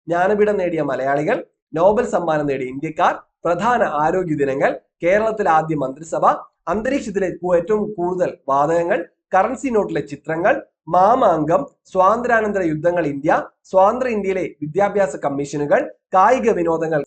ജ്ഞാനപീഠം നേടിയ മലയാളികൾ, നോബൽ സമ്മാനം നേടിയ ഇന്ത്യക്കാർ, പ്രധാന ആരോഗ്യ ദിനങ്ങൾ, കേരളത്തിലെ ആദ്യ മന്ത്രിസഭ, അന്തരീക്ഷത്തിലെ ഏറ്റവും കൂടുതൽ വാതകങ്ങൾ, കറൻസി നോട്ടിലെ ചിത്രങ്ങൾ, മാമാങ്കം, സ്വാതന്ത്ര്യാനന്തര യുദ്ധങ്ങൾ ഇന്ത്യ, സ്വാതന്ത്ര്യ ഇന്ത്യയിലെ വിദ്യാഭ്യാസ കമ്മീഷനുകൾ, കായിക വിനോദങ്ങൾ,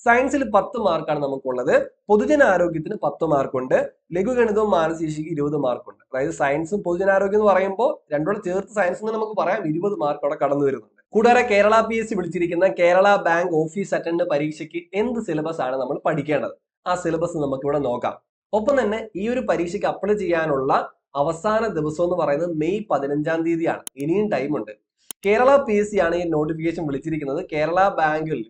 സയൻസിൽ 10 മാർക്കാണ് നമുക്കുള്ളത്. പൊതുജനാരോഗ്യത്തിന് 10 മാർക്കുണ്ട്. ലഘുഗണിതവും മാനസശേഷിക്ക് 20 മാർക്കുണ്ട്. അതായത് സയൻസും പൊതുജനാരോഗ്യം എന്ന് പറയുമ്പോൾ രണ്ടോടെ ചേർത്ത് സയൻസ് എന്ന് നമുക്ക് പറയാം. 20 മാർക്ക് അവിടെ കടന്നു വരുന്നുണ്ട്. കൂടാതെ കേരള PSC വിളിച്ചിരിക്കുന്ന കേരള ബാങ്ക് ഓഫീസ് അറ്റൻഡന്റ് പരീക്ഷയ്ക്ക് എന്ത് സിലബസ് ആണ് നമ്മൾ പഠിക്കേണ്ടത്? ആ സിലബസ് നമുക്ക് ഇവിടെ നോക്കാം. ഒപ്പം തന്നെ ഈ ഒരു പരീക്ഷയ്ക്ക് അപ്ലൈ ചെയ്യാനുള്ള അവസാന ദിവസം എന്ന് പറയുന്നത് മെയ് 15-ാം തീയതിയാണ്. ഇനിയും ടൈമുണ്ട്. കേരള PSC ആണ് ഈ നോട്ടിഫിക്കേഷൻ വിളിച്ചിരിക്കുന്നത്. കേരള ബാങ്കിൽ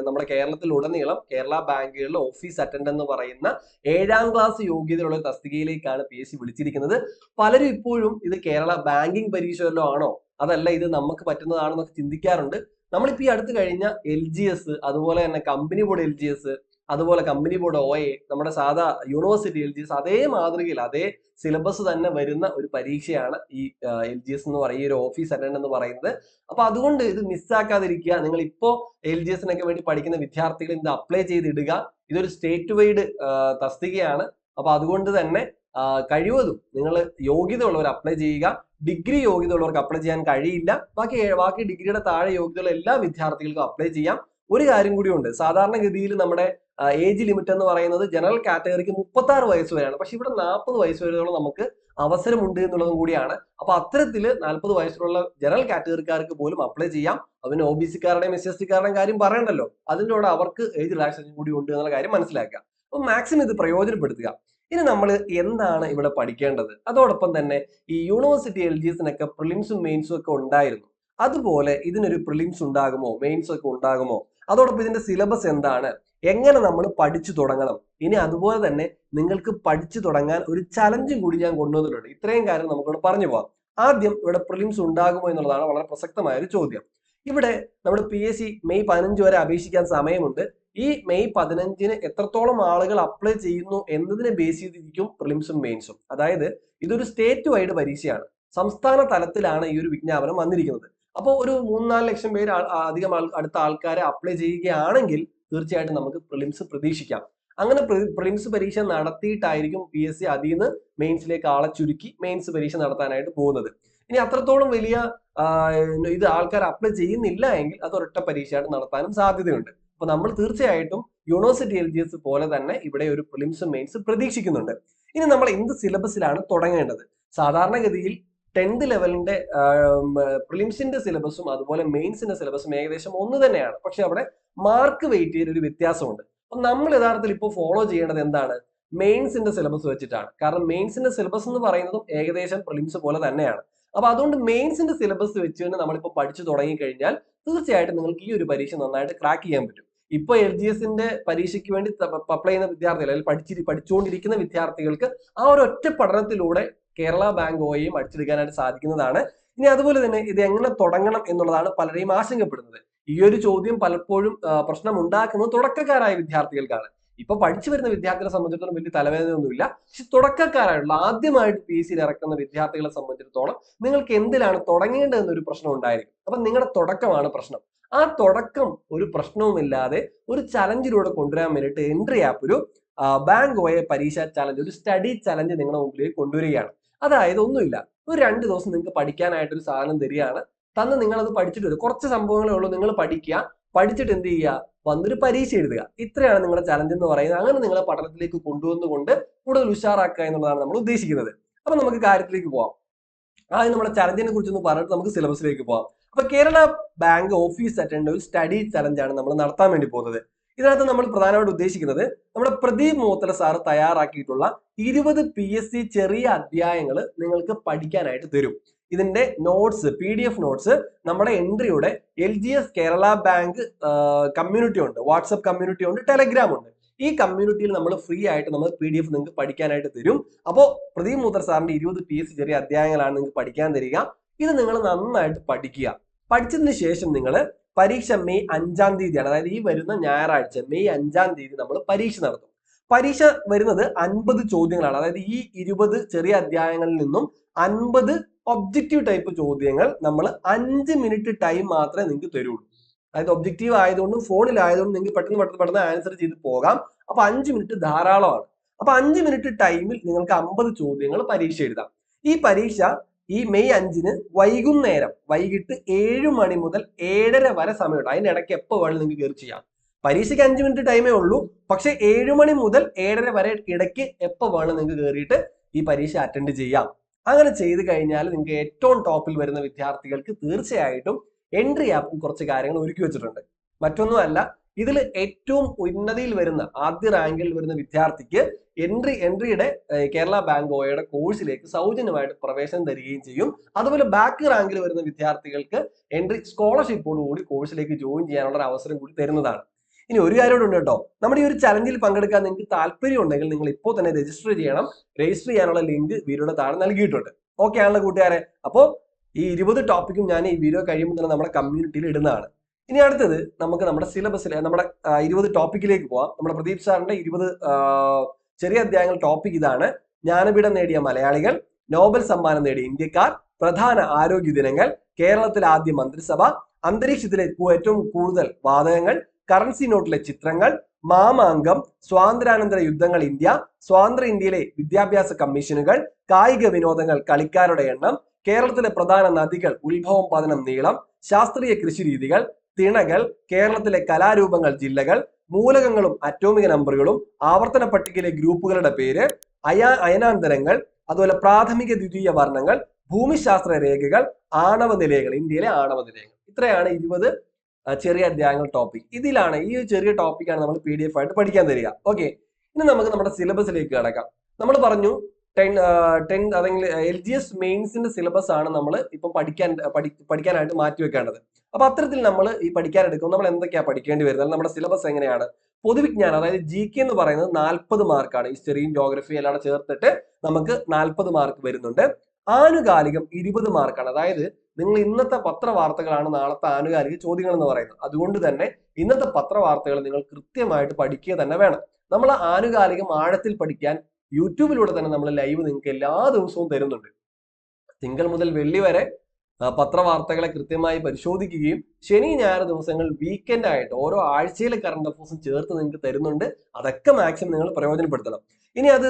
നമ്മുടെ കേരളത്തിലുടനീളം കേരള ബാങ്കുകളിലെ ഓഫീസ് അറ്റൻഡന്റ് എന്ന് പറയുന്ന 7ാം ക്ലാസ് യോഗ്യതയുള്ള തസ്തികയിലേക്കാണ് PSC വിളിച്ചിരിക്കുന്നത്. പലരും ഇപ്പോഴും ഇത് കേരള ബാങ്കിങ് പരീക്ഷ വല്ലതും ആണോ, അതല്ല ഇത് നമുക്ക് പറ്റുന്നതാണെന്നൊക്കെ ചിന്തിക്കാറുണ്ട്. നമ്മളിപ്പോൾ ഈ അടുത്ത് കഴിഞ്ഞ LGS, അതുപോലെ തന്നെ കമ്പനി ബോർഡ് LGS, അതുപോലെ കമ്പനി ബോർഡ് OA, നമ്മുടെ സാധാ യൂണിവേഴ്സിറ്റി LGS, അതേ മാതൃകയിൽ അതേ സിലബസ് തന്നെ വരുന്ന ഒരു പരീക്ഷയാണ് ഈ LGS എന്ന് പറയുന്ന ഈ ഒരു ഓഫീസ് അറ്റൻഡന്റ് എന്ന് പറയുന്നത്. അപ്പൊ അതുകൊണ്ട് ഇത് മിസ്സാക്കാതിരിക്കുക. നിങ്ങൾ ഇപ്പോ LGSനൊക്കെ വേണ്ടി പഠിക്കുന്ന വിദ്യാർത്ഥികൾ ഇത് അപ്ലൈ ചെയ്തിടുക. ഇതൊരു സ്റ്റേറ്റ് വൈഡ് തസ്തികയാണ്. അപ്പൊ അതുകൊണ്ട് തന്നെ കഴിവതും നിങ്ങൾ യോഗ്യത ഉള്ളവർ അപ്ലൈ ചെയ്യുക. ഡിഗ്രി യോഗ്യത ഉള്ളവർക്ക് അപ്ലൈ ചെയ്യാൻ കഴിയില്ല. ബാക്കി ഡിഗ്രിയുടെ താഴെ യോഗ്യതയുള്ള എല്ലാ വിദ്യാർത്ഥികൾക്കും അപ്ലൈ ചെയ്യാം. ഒരു കാര്യം കൂടിയുണ്ട്. സാധാരണഗതിയിൽ നമ്മുടെ ഏജ് ലിമിറ്റ് എന്ന് പറയുന്നത് ജനറൽ കാറ്റഗറിക്ക് 36 വയസ്സ് വരെയാണ്. പക്ഷെ ഇവിടെ 40 വയസ്സ് വരെയോളം നമുക്ക് അവസരമുണ്ട് എന്നുള്ളതും കൂടിയാണ്. അപ്പൊ അത്തരത്തിൽ 40 വയസ്സിലുള്ള ജനറൽ കാറ്റഗറിക്കാർക്ക് പോലും അപ്ലൈ ചെയ്യാം. അതിന് OBC-കാരുടെയും SC-കാരുടെയും കാര്യം പറയണ്ടല്ലോ. അതിൻ്റെ കൂടെ അവർക്ക് ഏജ് റിലാക്സേഷൻ കൂടി ഉണ്ട് എന്നുള്ള കാര്യം മനസ്സിലാക്കുക. അപ്പൊ മാക്സിമം ഇത് പ്രയോജനപ്പെടുത്തുക. ഇനി നമ്മൾ എന്താണ് ഇവിടെ പഠിക്കേണ്ടത്? അതോടൊപ്പം തന്നെ ഈ യൂണിവേഴ്സിറ്റി LGSനൊക്കെ പ്രിലിംസും മെയിൻസും ഒക്കെ ഉണ്ടായിരുന്നു. അതുപോലെ ഇതിനൊരു പ്രിലിംസ് ഉണ്ടാകുമോ, മെയിൻസ് ഒക്കെ ഉണ്ടാകുമോ? അതോടൊപ്പം ഇതിന്റെ സിലബസ് എന്താണ്, എങ്ങനെ നമ്മൾ പഠിച്ചു തുടങ്ങണം? ഇനി അതുപോലെ തന്നെ നിങ്ങൾക്ക് പഠിച്ചു തുടങ്ങാൻ ഒരു ചലഞ്ചും കൂടി ഞാൻ കൊണ്ടുവന്നിട്ടുണ്ട്. ഇത്രയും കാര്യം നമുക്കിവിടെ പറഞ്ഞു പോകാം. ആദ്യം ഇവിടെ പ്രിലിംസ് ഉണ്ടാകുമോ എന്നുള്ളതാണ് വളരെ പ്രസക്തമായ ഒരു ചോദ്യം. ഇവിടെ നമ്മുടെ PSC മെയ് 15 വരെ അപേക്ഷിക്കാൻ സമയമുണ്ട്. ഈ മെയ് 15-ന് എത്രത്തോളം ആളുകൾ അപ്ലൈ ചെയ്യുന്നു എന്നതിനെ ബേസ് ചെയ്തിരിക്കും പ്രിലിംസും മെയിൻസും. അതായത് ഇതൊരു സ്റ്റേറ്റ് വൈഡ് പരീക്ഷയാണ്. സംസ്ഥാന തലത്തിലാണ് ഈ ഒരു വിജ്ഞാപനം വന്നിരിക്കുന്നത്. അപ്പോൾ ഒരു 3-4 ലക്ഷം പേര് അധികം അടുത്ത ആൾക്കാരെ അപ്ലൈ ചെയ്യുകയാണെങ്കിൽ തീർച്ചയായിട്ടും നമുക്ക് പ്രിലിംസ് പ്രതീക്ഷിക്കാം. അങ്ങനെ പ്രിലിംസ് പരീക്ഷ നടത്തിയിട്ടായിരിക്കും PSC അതിൽ നിന്ന് മെയിൻസിലേക്ക് ആളെ ചുരുക്കി മെയിൻസ് പരീക്ഷ നടത്താനായിട്ട് പോകുന്നത്. ഇനി അത്രത്തോളം വലിയ ഇത് ആൾക്കാർ അപ്ലൈ ചെയ്യുന്നില്ല എങ്കിൽ അത് ഒരൊറ്റ പരീക്ഷയായിട്ട് നടത്താനും സാധ്യതയുണ്ട്. അപ്പൊ നമ്മൾ തീർച്ചയായിട്ടും യൂണിവേഴ്സിറ്റി LGS പോലെ തന്നെ ഇവിടെ ഒരു പ്രിലിംസ് മെയിൻസ് പ്രതീക്ഷിക്കുന്നുണ്ട്. ഇനി നമ്മൾ എന്ത് സിലബസിലാണ് തുടങ്ങേണ്ടത്? സാധാരണഗതിയിൽ 10th ലെവലിന്റെ പ്രിലിംസിന്റെ സിലബസും അതുപോലെ മെയിൻസിന്റെ സിലബസും ഏകദേശം ഒന്ന് തന്നെയാണ്. പക്ഷെ അവിടെ മാർക്ക് വെയിറ്റ് ഒരു വ്യത്യാസമുണ്ട്. അപ്പൊ നമ്മൾ യഥാർത്ഥത്തിൽ ഇപ്പോൾ ഫോളോ ചെയ്യേണ്ടത് എന്താണ്? മെയിൻസിന്റെ സിലബസ് വെച്ചിട്ടാണ്. കാരണം മെയിൻസിന്റെ സിലബസ് എന്ന് പറയുന്നതും ഏകദേശം പ്രിലിംസ് പോലെ തന്നെയാണ്. അപ്പൊ അതുകൊണ്ട് മെയിൻസിന്റെ സിലബസ് വെച്ച് തന്നെ നമ്മളിപ്പോൾ പഠിച്ചു തുടങ്ങി കഴിഞ്ഞാൽ തീർച്ചയായിട്ടും നിങ്ങൾക്ക് ഈ ഒരു പരീക്ഷ നന്നായിട്ട് ക്രാക്ക് ചെയ്യാൻ പറ്റും. ഇപ്പൊ LGSന്റെ പരീക്ഷയ്ക്ക് വേണ്ടി അപ്ലൈ ചെയ്യുന്ന വിദ്യാർത്ഥികൾ അല്ലെങ്കിൽ പഠിച്ചുകൊണ്ടിരിക്കുന്ന വിദ്യാർത്ഥികൾക്ക് ആ ഒരു ഒറ്റ പഠനത്തിലൂടെ കേരള ബാങ്ക് OAയും അടിച്ചെടുക്കാനായിട്ട് സാധിക്കുന്നതാണ്. ഇനി അതുപോലെ തന്നെ ഇത് എങ്ങനെ തുടങ്ങണം എന്നുള്ളതാണ് പലരെയും ആശങ്കപ്പെടുന്നത്. ഈ ഒരു ചോദ്യം പലപ്പോഴും പ്രശ്നം ഉണ്ടാക്കുന്നത് തുടക്കക്കാരായ വിദ്യാർത്ഥികൾക്കാണ്. ഇപ്പൊ പഠിച്ചു വരുന്ന വിദ്യാർത്ഥികളെ സംബന്ധിച്ചിടത്തോളം വലിയ തലവേദനയൊന്നുമില്ല. പക്ഷെ തുടക്കക്കാരായിട്ടുള്ള ആദ്യമായിട്ട് PSCയിൽ ഇറക്കുന്ന വിദ്യാർത്ഥികളെ സംബന്ധിച്ചിടത്തോളം നിങ്ങൾക്ക് എന്തിലാണ് തുടങ്ങേണ്ടതെന്നൊരു പ്രശ്നം ഉണ്ടായിരിക്കും. അപ്പൊ നിങ്ങളുടെ തുടക്കമാണ് പ്രശ്നം. ആ തുടക്കം ഒരു പ്രശ്നവുമില്ലാതെ ഒരു ചലഞ്ചിലൂടെ കൊണ്ടുവരാൻ വേണ്ടിയിട്ട് എൻട്രി ആപ്പ് ഒരു ബാങ്ക് OA പരീക്ഷ ചലഞ്ച്, ഒരു സ്റ്റഡി ചലഞ്ച് നിങ്ങളുടെ മുമ്പിലേക്ക് കൊണ്ടുവരികയാണ്. അതായത് ഒന്നുമില്ല, ഒരു 2 ദിവസം നിങ്ങൾക്ക് പഠിക്കാനായിട്ട് ഒരു സാധനം തരികയാണ്. തന്ന് നിങ്ങൾ അത് പഠിച്ചിട്ട് വരും. കുറച്ച് സംഭവങ്ങളേ ഉള്ളൂ. നിങ്ങൾ പഠിക്കുക, പഠിച്ചിട്ട് എന്ത് ചെയ്യുക, വന്നൊരു പരീക്ഷ എഴുതുക. ഇത്രയാണ് നിങ്ങളുടെ ചലഞ്ച് എന്ന് പറയുന്നത്. അങ്ങനെ നിങ്ങളെ പഠനത്തിലേക്ക് കൊണ്ടുവന്നുകൊണ്ട് കൂടുതൽ ഉഷാറാക്കുക എന്നുള്ളതാണ് നമ്മൾ ഉദ്ദേശിക്കുന്നത്. അപ്പൊ നമുക്ക് കാര്യത്തിലേക്ക് പോവാം. ആദ്യം നമ്മുടെ ചലഞ്ചിനെ കുറിച്ചൊന്ന് പറഞ്ഞിട്ട് നമുക്ക് സിലബസിലേക്ക് പോവാം. അപ്പൊ കേരള ബാങ്ക് ഓഫീസ് അറ്റൻഡന്റ് ഒരു സ്റ്റഡി ചലഞ്ചാണ് നമ്മൾ നടത്താൻ വേണ്ടി പോകുന്നത്. ഇതിനകത്ത് നമ്മൾ പ്രധാനമായിട്ട് ഉദ്ദേശിക്കുന്നത് നമ്മുടെ പ്രദീപ് മോത്തല സാറ് തയ്യാറാക്കിയിട്ടുള്ള 20 PSC ചെറിയ അധ്യായങ്ങൾ നിങ്ങൾക്ക് പഠിക്കാനായിട്ട് തരും. ഇതിന്റെ നോട്ട്സ്, PDF നോട്ട്സ് നമ്മുടെ എൻട്രിയുടെ LGS കേരള ബാങ്ക് കമ്മ്യൂണിറ്റി ഉണ്ട്, വാട്സപ്പ് കമ്മ്യൂണിറ്റി ഉണ്ട്, ടെലഗ്രാം ഉണ്ട്. ഈ കമ്മ്യൂണിറ്റിയിൽ നമ്മൾ ഫ്രീ ആയിട്ട് നമ്മൾ PDF നിങ്ങൾക്ക് പഠിക്കാനായിട്ട് തരും. അപ്പോൾ പ്രദീപ് മൂത്തർ സാറിന്റെ 20 PSC ചെറിയ അധ്യായങ്ങളാണ് നിങ്ങൾക്ക് പഠിക്കാൻ തരിക. ഇത് നിങ്ങൾ നന്നായിട്ട് പഠിക്കുക. പഠിച്ചതിന് ശേഷം നിങ്ങൾ പരീക്ഷ മെയ് 5-ാം തീയതിയാണ്, അതായത് ഈ വരുന്ന ഞായറാഴ്ച മെയ് 5-ാം തീയതി നമ്മൾ പരീക്ഷ നടത്തും. പരീക്ഷ വരുന്നത് 50 ചോദ്യങ്ങളാണ്. അതായത് ഈ 20 ചെറിയ അധ്യായങ്ങളിൽ നിന്നും 50 ഒബ്ജക്റ്റീവ് ടൈപ്പ് ചോദ്യങ്ങൾ നമ്മൾ 5 മിനിറ്റ് ടൈം മാത്രമേ നിങ്ങൾക്ക് തരുള്ളൂ. അതായത് ഒബ്ജക്റ്റീവ് ആയതുകൊണ്ടും ഫോണിലായതുകൊണ്ടും നിങ്ങൾക്ക് പെട്ടെന്ന് ആൻസർ ചെയ്ത് പോകാം. അപ്പൊ 5 മിനിറ്റ് ധാരാളമാണ്. അപ്പൊ 5 മിനിറ്റ് ടൈമിൽ നിങ്ങൾക്ക് 50 ചോദ്യങ്ങൾ പരീക്ഷ എഴുതാം. ഈ പരീക്ഷ ഈ മെയ് 5-ന് വൈകിട്ട് 7 മണി മുതൽ 7:30 വരെ സമയമുണ്ട്. അതിനിടയ്ക്ക് എപ്പോൾ വേണമെങ്കിലും നിങ്ങൾക്ക് കയറി ചെയ്യാം. പരീക്ഷയ്ക്ക് 5 മിനിറ്റ് ടൈമേ ഉള്ളൂ. പക്ഷെ 7 മണി മുതൽ 7:30 വരെ ഇടയ്ക്ക് എപ്പോൾ വേണം നിങ്ങൾക്ക് കയറിയിട്ട് ഈ പരീക്ഷ അറ്റൻഡ് ചെയ്യാം. അങ്ങനെ ചെയ്ത് കഴിഞ്ഞാൽ നിങ്ങൾക്ക് ഏറ്റവും ടോപ്പിൽ വരുന്ന വിദ്യാർത്ഥികൾക്ക് തീർച്ചയായിട്ടും എൻട്രി ആപ്പും കുറച്ച് കാര്യങ്ങൾ ഒരുക്കി വെച്ചിട്ടുണ്ട്. മറ്റൊന്നുമല്ല, ഇതിൽ ഏറ്റവും ഉന്നതിയിൽ വരുന്ന ആദ്യ റാങ്കിൽ വരുന്ന വിദ്യാർത്ഥിക്ക് എൻട്രിയുടെ കേരള ബാങ്ക് ഓയുടെ കോഴ്സിലേക്ക് സൗജന്യമായിട്ട് പ്രവേശനം തരികയും ചെയ്യും. അതുപോലെ ബാക്ക് റാങ്കിൽ വരുന്ന വിദ്യാർത്ഥികൾക്ക് എൻട്രി സ്കോളർഷിപ്പോടുകൂടി കോഴ്സിലേക്ക് ജോയിൻ ചെയ്യാനുള്ള ഒരു അവസരം കൂടി തരുന്നതാണ്. ഇനി ഒരു കാര്യം കൂടെ ഉണ്ട് കേട്ടോ. നമ്മുടെ ഈ ഒരു ചലഞ്ചിൽ പങ്കെടുക്കാൻ നിങ്ങൾക്ക് താല്പര്യം ഉണ്ടെങ്കിൽ നിങ്ങൾ ഇപ്പോൾ തന്നെ രജിസ്റ്റർ ചെയ്യണം. രജിസ്റ്റർ ചെയ്യാനുള്ള ലിങ്ക് വീഡിയോയുടെ താഴെ നൽകിയിട്ടുണ്ട്. ഓക്കെ ആണല്ലോ കൂട്ടുകാരെ? അപ്പോൾ ഈ 20 ടോപ്പിക്കും ഞാൻ ഈ വീഡിയോ കഴിയുമ്പോൾ തന്നെ നമ്മുടെ കമ്മ്യൂണിറ്റിയിൽ ഇടുന്നതാണ്. ഇനി അടുത്തത് നമുക്ക് നമ്മുടെ സിലബസിലെ നമ്മുടെ 20 ടോപ്പിക്കിലേക്ക് പോവാം. നമ്മുടെ പ്രദീപ് സാറിന്റെ 20 ചെറിയ അധ്യായങ്ങൾ ടോപ്പിക് ഇതാണ്: ജ്ഞാനപീഠം നേടിയ മലയാളികൾ, നോബൽ സമ്മാനം നേടിയ ഇന്ത്യക്കാർ, പ്രധാന ആരോഗ്യ ദിനങ്ങൾ, കേരളത്തിലെ ആദ്യ മന്ത്രിസഭ, അന്തരീക്ഷത്തിലെ ഏറ്റവും കൂടുതൽ വാതകങ്ങൾ, കറൻസി നോട്ടിലെ ചിത്രങ്ങൾ, മാമാങ്കം, സ്വാതന്ത്ര്യാനന്തര യുദ്ധങ്ങൾ ഇന്ത്യ, സ്വാതന്ത്ര്യ ഇന്ത്യയിലെ വിദ്യാഭ്യാസ കമ്മീഷനുകൾ, കായിക വിനോദങ്ങൾ, കളിക്കാരുടെ എണ്ണം, കേരളത്തിലെ പ്രധാന നദികൾ, ഉത്ഭവം, പതനം, നീളം, ശാസ്ത്രീയ കൃഷിരീതികൾ, തിണകൾ, കേരളത്തിലെ കലാരൂപങ്ങൾ, ജില്ലകൾ, മൂലകങ്ങളും അറ്റോമിക നമ്പറുകളും, ആവർത്തന പട്ടികയിലെ ഗ്രൂപ്പുകളുടെ പേര്, അയനാന്തരങ്ങൾ, അതുപോലെ പ്രാഥമിക ദ്വിതീയ വർണ്ണങ്ങൾ, ഭൂമിശാസ്ത്ര രേഖകൾ, ആണവ നിലയങ്ങൾ, ഇന്ത്യയിലെ ആണവ നിലയങ്ങൾ. ഇത്രയാണ് 20 ചെറിയ അധ്യായങ്ങൾ ടോപ്പിക്. ഇതിലാണ് ഈ ചെറിയ ടോപ്പിക്കാണ് നമ്മൾ PDF ആയിട്ട് പഠിക്കാൻ തരിക. ഓക്കെ, ഇനി നമുക്ക് നമ്മുടെ സിലബസിലേക്ക് കിടക്കാം. നമ്മൾ പറഞ്ഞു 10 അല്ലെങ്കിൽ LGS മെയിൻസിന്റെ സിലബസ് ആണ് നമ്മൾ ഇപ്പം പഠിക്കാനായിട്ട് മാറ്റിവെക്കേണ്ടത്. അപ്പൊ അത്തരത്തിൽ നമ്മൾ ഈ പഠിക്കാൻ എടുക്കും നമ്മൾ എന്തൊക്കെയാ പഠിക്കേണ്ടി വരുന്നത്? നമ്മുടെ സിലബസ് എങ്ങനെയാണ്? പൊതുവിജ്ഞാനം, അതായത് GK എന്ന് പറയുന്നത് 40 മാർക്കാണ്. ഹിസ്റ്ററിയും ജോഗ്രഫിയും എല്ലാം ചേർത്തിട്ട് നമുക്ക് 40 മാർക്ക് വരുന്നുണ്ട്. ആനുകാലികം 20 മാർക്കാണ്. അതായത് നിങ്ങൾ ഇന്നത്തെ പത്രവാർത്തകളാണ് നാളത്തെ ആനുകാലിക ചോദ്യങ്ങൾ എന്ന് പറയുന്നത്. അതുകൊണ്ട് തന്നെ ഇന്നത്തെ പത്രവാർത്തകൾ നിങ്ങൾ കൃത്യമായിട്ട് പഠിക്കുക തന്നെ വേണം. നമ്മൾ ആനുകാലികം ആഴത്തിൽ പഠിക്കാൻ യൂട്യൂബിലൂടെ തന്നെ നമ്മൾ ലൈവ് നിങ്ങൾക്ക് എല്ലാ ദിവസവും തരുന്നുണ്ട്. തിങ്കൾ മുതൽ വെള്ളി വരെ പത്രവാർത്തകളെ കൃത്യമായി പരിശോധിക്കുകയും ശനി ഞായർ ദിവസങ്ങൾ വീക്കെൻഡ് ആയിട്ട് ഓരോ ആഴ്ചയിലെ കറണ്ട് അഫയേഴ്സും ചേർത്ത് നിങ്ങൾക്ക് തരുന്നുണ്ട്. അതൊക്കെ മാക്സിമം നിങ്ങൾ പ്രയോജനപ്പെടുത്തണം. ഇനി അത്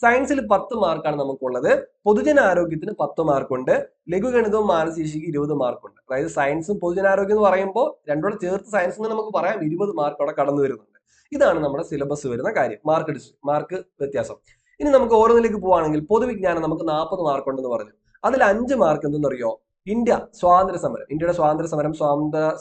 സയൻസിൽ 10 മാർക്കാണ് നമുക്കുള്ളത്. പൊതുജനാരോഗ്യത്തിന് 10 മാർക്കുണ്ട്. ലഘുഗണിതവും മാനസീശിക്ക് 20 മാർക്കുണ്ട്. അതായത് സയൻസും പൊതുജനാരോഗ്യം എന്ന് പറയുമ്പോൾ രണ്ടോടെ ചേർത്ത് സയൻസ് എന്ന് നമുക്ക് പറയാം. 20 മാർക്ക് അവിടെ കടന്നു വരുന്നുണ്ട്. ഇതാണ് നമ്മുടെ സിലബസ് വരുന്ന കാര്യം, മാർക്ക് വ്യത്യാസം. ഇനി നമുക്ക് ഓരോന്നിലേക്ക് പോവുകയാണെങ്കിൽ പൊതുവിജ്ഞാനം നമുക്ക് 40 മാർക്ക് ഉണ്ടെന്ന് പറഞ്ഞു. അതിൽ 5 മാർക്ക് എന്തെന്നറിയോ? ഇന്ത്യയുടെ സ്വാതന്ത്ര്യ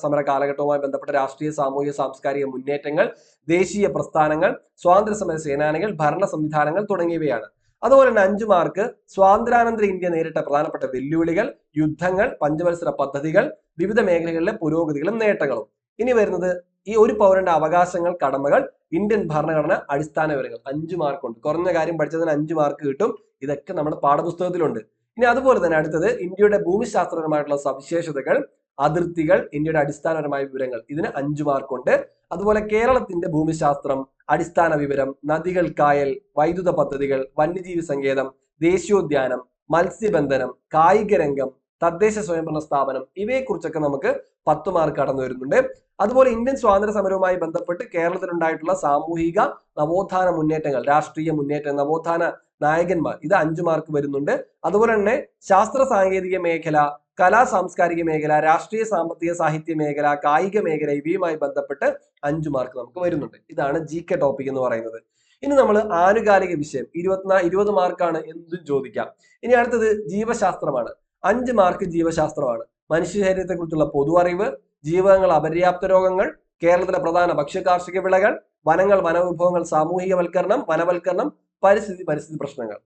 സമര കാലഘട്ടവുമായി ബന്ധപ്പെട്ട രാഷ്ട്രീയ, സാമൂഹിക, സാംസ്കാരിക മുന്നേറ്റങ്ങൾ, ദേശീയ പ്രസ്ഥാനങ്ങൾ, സ്വാതന്ത്ര്യ സമര സേനാനികൾ, ഭരണ സംവിധാനങ്ങൾ തുടങ്ങിയവയാണ്. അതുപോലെ തന്നെ 5 മാർക്ക് സ്വാതന്ത്ര്യാനന്തര ഇന്ത്യ നേരിട്ട പ്രധാനപ്പെട്ട വെല്ലുവിളികൾ, യുദ്ധങ്ങൾ, പഞ്ചവത്സര പദ്ധതികൾ, വിവിധ മേഖലകളിലെ പുരോഗതികളും നേട്ടങ്ങളും. ഇനി വരുന്നത് ഈ ഒരു പൗരന്റെ അവകാശങ്ങൾ, കടമകൾ, ഇന്ത്യൻ ഭരണഘടന, അടിസ്ഥാന വിവരങ്ങൾ. 5 മാർക്കുണ്ട്. കുറഞ്ഞ കാര്യം പഠിച്ചതിന് 5 മാർക്ക് കിട്ടും. ഇതൊക്കെ നമ്മുടെ പാഠപുസ്തകത്തിലുണ്ട്. ഇനി അതുപോലെ തന്നെ അടുത്തത് ഇന്ത്യയുടെ ഭൂമിശാസ്ത്രപരമായിട്ടുള്ള സവിശേഷതകൾ, അതിർത്തികൾ, ഇന്ത്യയുടെ അടിസ്ഥാനപരമായ വിവരങ്ങൾ. ഇതിന് 5 മാർക്കുണ്ട്. അതുപോലെ കേരളത്തിന്റെ ഭൂമിശാസ്ത്രം, അടിസ്ഥാന വിവരം, നദികൾ, കായൽ, വൈദ്യുത പദ്ധതികൾ, വന്യജീവി സങ്കേതം, ദേശീയോദ്യാനം, മത്സ്യബന്ധനം, കായിക രംഗം, തദ്ദേശ സ്വയംഭരണ സ്ഥാപനം, ഇവയെക്കുറിച്ചൊക്കെ നമുക്ക് 10 മാർക്ക് കടന്നു വരുന്നുണ്ട്. അതുപോലെ ഇന്ത്യൻ സ്വാതന്ത്ര്യ സമരവുമായി ബന്ധപ്പെട്ട് കേരളത്തിലുണ്ടായിട്ടുള്ള സാമൂഹിക നവോത്ഥാന മുന്നേറ്റങ്ങൾ, രാഷ്ട്രീയ മുന്നേറ്റം, നവോത്ഥാന നായകന്മാർ, ഇത് 5 മാർക്ക് വരുന്നുണ്ട്. അതുപോലെ തന്നെ ശാസ്ത്ര സാങ്കേതിക മേഖല, കലാ സാംസ്കാരിക മേഖല, രാഷ്ട്രീയ സാമ്പത്തിക സാഹിത്യ മേഖല, കായിക മേഖല, ഇവയുമായി ബന്ധപ്പെട്ട് 5 മാർക്ക് നമുക്ക് വരുന്നുണ്ട്. ഇതാണ് GK ടോപ്പിക് എന്ന് പറയുന്നത്. ഇനി നമ്മൾ ആനുകാലിക വിഷയം 20 മാർക്കാണ്, എന്തും ചോദിക്കാം. ഇനി അടുത്തത് ജീവശാസ്ത്രമാണ്. 5 മാർക്ക് ജീവശാസ്ത്രമാണ്. മനുഷ്യ ശരീരത്തെ കുറിച്ചുള്ള പൊതു അറിവ്, ജീവകങ്ങൾ, അപര്യാപ്ത രോഗങ്ങൾ, കേരളത്തിലെ പ്രധാന ഭക്ഷ്യ കാർഷിക വിളകൾ, വനങ്ങൾ, വനവിഭവങ്ങൾ, സാമൂഹികവൽക്കരണം, വനവൽക്കരണം, പരിസ്ഥിതി പ്രശ്നങ്ങൾ.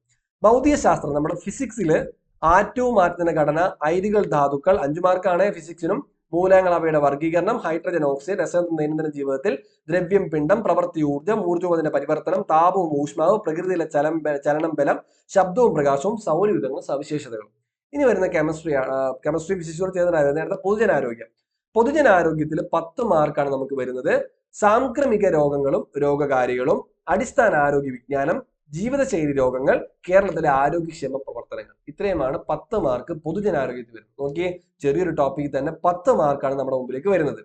ഭൗതിക ശാസ്ത്രം, നമ്മുടെ ഫിസിക്സില് ആറ്റവും ആറ്റത്തിന്റെ ഘടന, അയിരുകൾ, ധാതുക്കൾ 5 മാർക്കാണ് ഫിസിക്സിനും. മൂലകങ്ങൾ, അവയുടെ വർഗീകരണം, ഹൈഡ്രജൻ, ഓക്സിജൻ, രസം, ദൈനംദിന ജീവിതത്തിൽ, ദ്രവ്യം, പിണ്ഡം, പ്രവൃത്തി, ഊർജ്ജം, ഊർജ്ജത്തിന്റെ പരിവർത്തനം, താപവും ഊഷ്മാവും, പ്രകൃതിയിലെ ചലനം, ബലം, ശബ്ദവും പ്രകാശവും, സൗരയൂഥങ്ങളും സവിശേഷതകളും. ഇനി വരുന്ന കെമിസ്ട്രി ഫിസിക്സോട് ചേർന്ന നേരത്തെ പൊതുജനാരോഗ്യത്തിൽ 10 മാർക്കാണ് നമുക്ക് വരുന്നത്. സാംക്രമിക രോഗങ്ങളും രോഗകാരികളും, അടിസ്ഥാന ആരോഗ്യ വിജ്ഞാനം, ജീവിതശൈലി രോഗങ്ങൾ, കേരളത്തിലെ ആരോഗ്യക്ഷേമ പ്രവർത്തനങ്ങൾ. ഇത്രയുമാണ് 10 മാർക്ക് പൊതുജനാരോഗ്യത്തിൽ വരുന്നത്. നോക്കിയേ, ചെറിയൊരു ടോപ്പിക്കിൽ തന്നെ 10 മാർക്കാണ് നമ്മുടെ മുമ്പിലേക്ക് വരുന്നത്.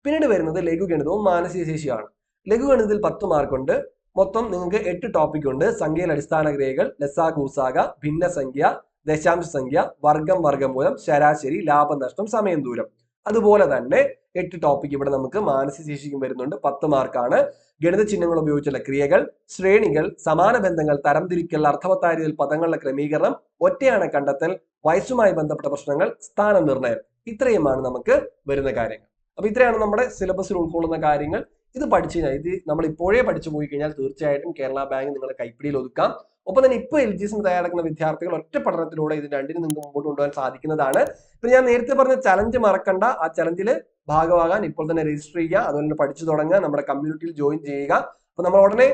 പിന്നീട് വരുന്നത് ലഘുഗണിതവും മാനസിക ശേഷിയാണ്. ലഘുഗണിതത്തിൽ 10 മാർക്കുണ്ട്. മൊത്തം നിങ്ങൾക്ക് 8 ടോപ്പിക് ഉണ്ട്. സംഖ്യയിൽ അടിസ്ഥാന ക്രിയകൾ, ലസാഗുസാഗ, ഭിന്നസംഖ്യ, ദശാംശ സംഖ്യ, വർഗം, വർഗമൂലം, ശരാശരി, ലാഭനഷ്ടം, സമയം, ദൂരം. അതുപോലെ തന്നെ 8 ടോപ്പിക് ഇവിടെ നമുക്ക് മാനസിക ശേഷിക്കും വരുന്നുണ്ട്. 10 മാർക്കാണ്. ഗണിത ചിഹ്നങ്ങൾ ഉപയോഗിച്ചുള്ള ക്രിയകൾ, ശ്രേണികൾ, സമാന ബന്ധങ്ങൾ, തരംതിരിക്കൽ, അർത്ഥവത്തായ രീതിയിൽ പദങ്ങളുടെ ക്രമീകരണം, ഒറ്റയാണ കണ്ടെത്തൽ, വയസ്സുമായി ബന്ധപ്പെട്ട പ്രശ്നങ്ങൾ, സ്ഥാന നിർണ്ണയം. ഇത്രയുമാണ് നമുക്ക് വരുന്ന കാര്യങ്ങൾ. അപ്പൊ ഇത്രയാണ് നമ്മുടെ സിലബസിൽ ഉൾക്കൊള്ളുന്ന കാര്യങ്ങൾ. ഇത് പഠിച്ചു കഴിഞ്ഞാൽ, ഇത് നമ്മൾ ഇപ്പോഴേ പഠിച്ചു പോയി കഴിഞ്ഞാൽ തീർച്ചയായിട്ടും കേരള ബാങ്ക് നിങ്ങളുടെ കൈപ്പിടിയിൽ ഒതുക്കാം. ഒപ്പം തന്നെ ഇപ്പോൾ LGSന് തയ്യാറെടുക്കുന്ന വിദ്യാർത്ഥികൾ ഒറ്റ പഠനത്തിലൂടെ ഇത് രണ്ടിനും നിങ്ങൾക്ക് മുമ്പോട്ട് കൊണ്ടുപോകാൻ സാധിക്കുന്നതാണ്. ഇപ്പൊ ഞാൻ നേരത്തെ പറഞ്ഞ ചലഞ്ച് മറക്കണ്ട. ആ ചലഞ്ചിൽ ഭാഗമാകാൻ ഇപ്പോൾ തന്നെ രജിസ്റ്റർ ചെയ്യുക. അതുപോലെ തന്നെ പഠിച്ചു തുടങ്ങുക. നമ്മുടെ കമ്മ്യൂണിറ്റിയിൽ ജോയിൻ ചെയ്യുക. അപ്പൊ നമ്മൾ ഉടനെ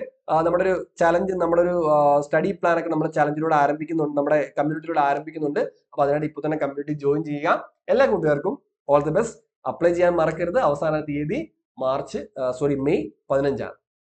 നമ്മുടെ ഒരു ചലഞ്ച്, നമ്മുടെ ഒരു സ്റ്റഡി പ്ലാൻ ഒക്കെ നമ്മുടെ ചലഞ്ചിലൂടെ ആരംഭിക്കുന്നുണ്ട്, നമ്മുടെ കമ്മ്യൂണിറ്റിയിലൂടെ ആരംഭിക്കുന്നുണ്ട്. അപ്പൊ അതിനായിട്ട് ഇപ്പോൾ തന്നെ കമ്മ്യൂണിറ്റി ജോയിൻ ചെയ്യുക. എല്ലാ കൂട്ടുകാർക്കും ഓൾ ദി ബെസ്റ്റ്. അപ്ലൈ ചെയ്യാൻ മറക്കരുത്. അവസാന തീയതി മെയ് 15.